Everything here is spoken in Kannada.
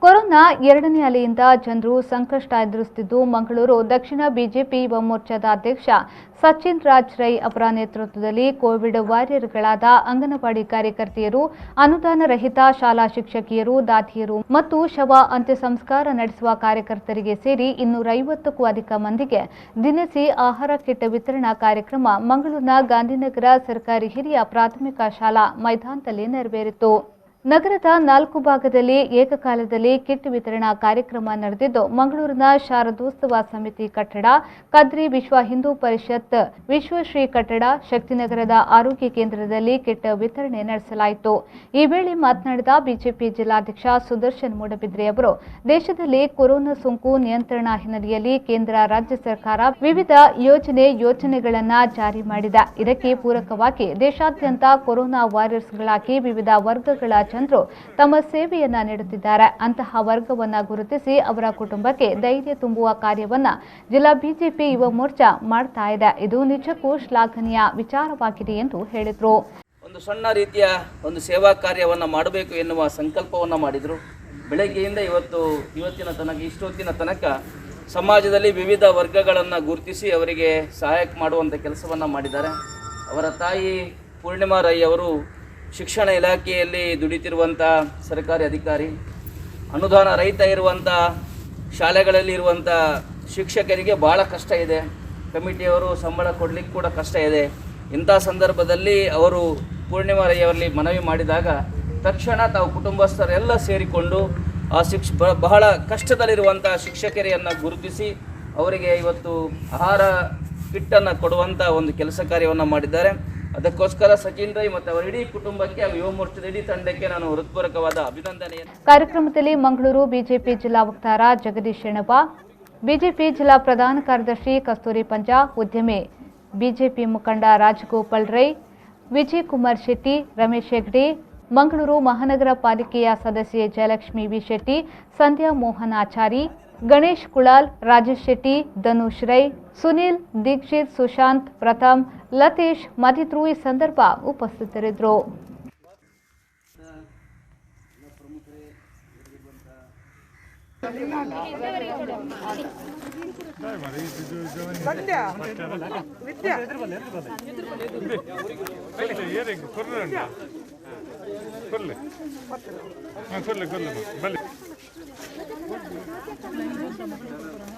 ಕೊರೋನಾ ಎರಡನೇ ಅಲೆಯಿಂದ ಜನರು ಸಂಕಷ್ಟ ಎದುರಿಸುತ್ತಿದ್ದು, ಮಂಗಳೂರು ದಕ್ಷಿಣ ಬಿಜೆಪಿ ಯುವ ಮೋರ್ಚಾದ ಅಧ್ಯಕ್ಷ ಸಚಿನ್ ರಾಜ್ ರೈ ಅವರ ನೇತೃತ್ವದಲ್ಲಿ ಕೋವಿಡ್ ವಾರಿಯರ್ಗಳಾದ ಅಂಗನವಾಡಿ ಕಾರ್ಯಕರ್ತೆಯರು, ಅನುದಾನ ರಹಿತ ಶಾಲಾ ಶಿಕ್ಷಕಿಯರು, ದಾದಿಯರು ಮತ್ತು ಶವ ಅಂತ್ಯ ಸಂಸ್ಕಾರ ನಡೆಸುವ ಕಾರ್ಯಕರ್ತರಿಗೆ ಸೇರಿ 250ಕ್ಕೂ ಅಧಿಕ ಮಂದಿಗೆ ದಿನಸಿ ಆಹಾರ ಕಿಟ್ ವಿತರಣಾ ಕಾರ್ಯಕ್ರಮ ಮಂಗಳೂರಿನ ಗಾಂಧಿನಗರ ಸರ್ಕಾರಿ ಹಿರಿಯ ಪ್ರಾಥಮಿಕ ಶಾಲಾ ಮೈದಾನದಲ್ಲಿ ನೆರವೇರಿತು. ನಗರದ 4 ಭಾಗದಲ್ಲಿ ಏಕಕಾಲದಲ್ಲಿ ಕಿಟ್ ವಿತರಣಾ ಕಾರ್ಯಕ್ರಮ ನಡೆದಿದ್ದು, ಮಂಗಳೂರಿನ ಶಾರದೋತ್ಸವ ಸಮಿತಿ ಕಟ್ಟಡ, ಕದ್ರಿ ವಿಶ್ವ ಹಿಂದೂ ಪರಿಷತ್ ವಿಶ್ವಶ್ರೀ ಕಟ್ಟಡ, ಶಕ್ತಿನಗರದ ಆರೋಗ್ಯ ಕೇಂದ್ರದಲ್ಲಿ ಕಿಟ್ ವಿತರಣೆ ನಡೆಸಲಾಯಿತು. ಈ ವೇಳೆ ಮಾತನಾಡಿದ ಬಿಜೆಪಿ ಜಿಲ್ಲಾಧ್ಯಕ್ಷ ಸುದರ್ಶನ್ ಮೂಡಬಿದ್ರೆ ಅವರು, ದೇಶದಲ್ಲಿ ಕೊರೋನಾ ಸೋಂಕು ನಿಯಂತ್ರಣ ಹಿನ್ನೆಲೆಯಲ್ಲಿ ಕೇಂದ್ರ ರಾಜ್ಯ ಸರ್ಕಾರ ವಿವಿಧ ಯೋಜನೆಗಳನ್ನು ಜಾರಿ ಮಾಡಿದೆ. ಇದಕ್ಕೆ ಪೂರಕವಾಗಿ ದೇಶಾದ್ಯಂತ ಕೊರೋನಾ ವಾರಿಯರ್ಸ್ಗಳಾಗಿ ವಿವಿಧ ವರ್ಗಗಳ ಜನರು ತಮ್ಮ ಸೇವೆಯನ್ನ ನೀಡುತ್ತಿದ್ದಾರೆ. ಅಂತಹ ವರ್ಗವನ್ನ ಗುರುತಿಸಿ ಅವರ ಕುಟುಂಬಕ್ಕೆ ಧೈರ್ಯ ತುಂಬುವ ಕಾರ್ಯವನ್ನ ಜಿಲ್ಲಾ ಬಿಜೆಪಿ ಯುವ ಮೋರ್ಚಾ ಮಾಡ್ತಾ ಇದೆ. ಇದು ನಿಜಕ್ಕೂ ಶ್ಲಾಘನೀಯ ವಿಚಾರವಾಗಿದೆ ಎಂದು ಹೇಳಿದರು. ಒಂದು ಸಣ್ಣ ರೀತಿಯ ಒಂದು ಸೇವಾ ಕಾರ್ಯವನ್ನ ಮಾಡಬೇಕು ಎನ್ನುವ ಸಂಕಲ್ಪವನ್ನ ಮಾಡಿದ್ರು. ಬೆಳಗ್ಗೆಯಿಂದ ಇಷ್ಟೊತ್ತಿನ ತನಕ ಸಮಾಜದಲ್ಲಿ ವಿವಿಧ ವರ್ಗಗಳನ್ನು ಗುರುತಿಸಿ ಅವರಿಗೆ ಸಹಾಯ ಮಾಡುವಂಥ ಕೆಲಸವನ್ನು ಮಾಡಿದ್ದಾರೆ. ಅವರ ತಾಯಿ ಪೂರ್ಣಿಮಾ ರೈ ಅವರು ಶಿಕ್ಷಣ ಇಲಾಖೆಯಲ್ಲಿ ದುಡಿತಿರುವಂಥ ಸರ್ಕಾರಿ ಅಧಿಕಾರಿ, ಅನುದಾನ ರಹಿತ ಇರುವಂಥ ಶಾಲೆಗಳಲ್ಲಿ ಇರುವಂಥ ಶಿಕ್ಷಕರಿಗೆ ಭಾಳ ಕಷ್ಟ ಇದೆ. ಕಮಿಟಿಯವರು ಸಂಬಳ ಕೊಡಲಿಕ್ಕೆ ಕೂಡ ಕಷ್ಟ ಇದೆ. ಇಂಥ ಸಂದರ್ಭದಲ್ಲಿ ಅವರು ಪೂರ್ಣಿಮಾ ರೈ ಅವರಲ್ಲಿ ಮನವಿ ಮಾಡಿದಾಗ ತಕ್ಷಣ ತಾವು ಕುಟುಂಬಸ್ಥರೆಲ್ಲ ಸೇರಿಕೊಂಡು ಆ ಬಹಳ ಕಷ್ಟದಲ್ಲಿರುವಂಥ ಶಿಕ್ಷಕರಿಯನ್ನು ಗುರುತಿಸಿ ಅವರಿಗೆ ಇವತ್ತು ಆಹಾರ ಕಿಟ್ಟನ್ನು ಕೊಡುವಂಥ ಒಂದು ಕೆಲಸ ಕಾರ್ಯವನ್ನು ಮಾಡಿದ್ದಾರೆ. ಅದಕ್ಕೋಸ್ಕರ ಸಚಿನ್ ರೈ ಮತ್ತು ಅವರ ಇಡೀ ಕುಟುಂಬಕ್ಕೆ ಯುವ ಮೋರ್ಚಾದ ಇಡೀ ತಂಡಕ್ಕೆ ನಾನು ಹೃತ್ಪೂರ್ವಕವಾದ ಅಭಿನಂದನೆಯನ್ನು. ಕಾರ್ಯಕ್ರಮದಲ್ಲಿ ಮಂಗಳೂರು ಬಿಜೆಪಿ ಜಿಲ್ಲಾ ವಕ್ತಾರ ಜಗದೀಶ್ ಶೆಣವ, ಬಿಜೆಪಿ ಜಿಲ್ಲಾ ಪ್ರಧಾನ ಕಾರ್ಯದರ್ಶಿ ಕಸ್ತೂರಿ ಪಂಜಾ, ಉದ್ಯಮಿ ಬಿಜೆಪಿ ಮುಖಂಡ ರಾಜಗೋಪಾಲ್ ರೈ, ವಿಜಯ್ ಕುಮಾರ್ ಶೆಟ್ಟಿ, ರಮೇಶ್ ಹೆಗ್ಡೆ, ಮಂಗಳೂರು ಮಹಾನಗರ ಪಾಲಿಕೆಯ ಸದಸ್ಯೆ ಜಯಲಕ್ಷ್ಮಿ ವಿ ಶೆಟ್ಟಿ, ಸಂಧ್ಯಾ ಮೋಹನ್ ಆಚಾರಿ, ಗಣೇಶ್ ಕುಳಾಲ್, ರಾಜೇಶ್ ಶೆಟ್ಟಿ, ಧನುಷ್ ರೈ, ಸುನಿಲ್, ದೀಕ್ಷಿತ್, ಸುಶಾಂತ್, ಪ್ರಥಮ್, ಲತೀಶ್ ಮತ್ತಿತರರು ಈ ಸಂದರ್ಭ ಉಪಸ್ಥಿತರಿದ್ದರು.